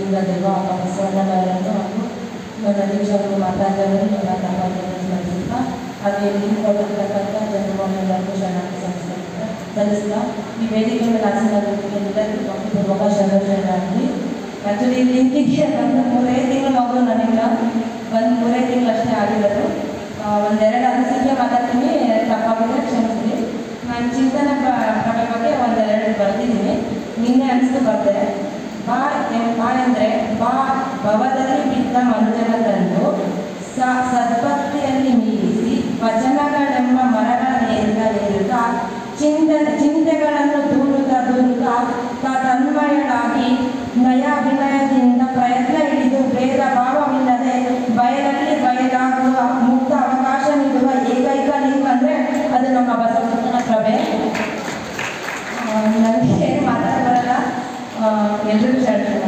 ಈಗ ದೇವ ಬಸವಣ್ಣನವರನ್ನು ಹಾಗೂ ನಟೀಶರು ಮಾತಾಜರು ನನ್ನ ತಮ್ಮನ್ನು ಸ್ಮರಿಸುತ್ತಾ ಹಾಗೆ ಇಲ್ಲಿ ಕೊಟ್ಟಿರ್ತಕ್ಕಂಥ ಜನಮನೆಲ್ಲರಿಗೂ ಶರಣಾರ್ಥಿ ಸಲ್ಲಿಸ್ತಾ ಈ ವೇದಿಕೆ ಮೇಲೆ ಆಸೀನರಾಗಿದ್ದಕ್ಕೆ ಎಲ್ಲರಿಗೂ ಭಕ್ತಿಪೂರ್ವಕ ಶರಣಾರ್ಥಿ. ಆ್ಯಕ್ಚುಲಿ ಲಿಂಕಿಗೆ ಬಂದು 3 ತಿಂಗಳು ಮಗು ನನಗೆ ಬಂದು 3 ತಿಂಗಳಷ್ಟೇ ಆಗಿರೋದು. ಒಂದೆರಡು ಅನಿಸಿಕೆ ಮಾತಾಡ್ತೀನಿ, ತಪ್ಪಾಗಿದ್ರೆ ಕ್ಷಮಿಸ್ತೀನಿ. ನಾನು ಚಿಂತನೆ ಕಡೆ ಬಗ್ಗೆ ಒಂದೆರಡು ಬರ್ತಿದ್ದೀನಿ. ನಿನ್ನೆ ಅನಿಸ್ತು ಬರ್ದೆ. ಬಾ ಅಂದರೆ ಭವದಲ್ಲಿ ಬಿದ್ದ ಮನುಜನ ತಂದು ಸದ್ಭಕ್ತಿಯಲ್ಲಿ ಮೀರಿಸಿ ವಚನಗಳೆಂಬ ಮರಗಳ ಏರುತ್ತಾ ಚಿಂತೆಗಳನ್ನು ದೂರುತ್ತಾ ತನ್ಮಯಳಾಗಿ ನಯ ವಿನಯದಿಂದ ಪ್ರಯತ್ನ ಹಿಡಿದು ಭೇದ ಭಾವವಿಲ್ಲದೆ ಬಯಲಾಗುವ ಮುಕ್ತ ಅವಕಾಶ ನೀಡುವ ಏಕೈಕ ಲಿಂಕ್ ಅಂದರೆ ಅದು ನಮ್ಮ ಬಸವಣ್ಣನ ಪ್ರಭೆ. ನನಗೆ ಮಾತಾಡ ಬರಲ್ಲ, ಎಲ್ಲರಿಗೂ ಶರಣ.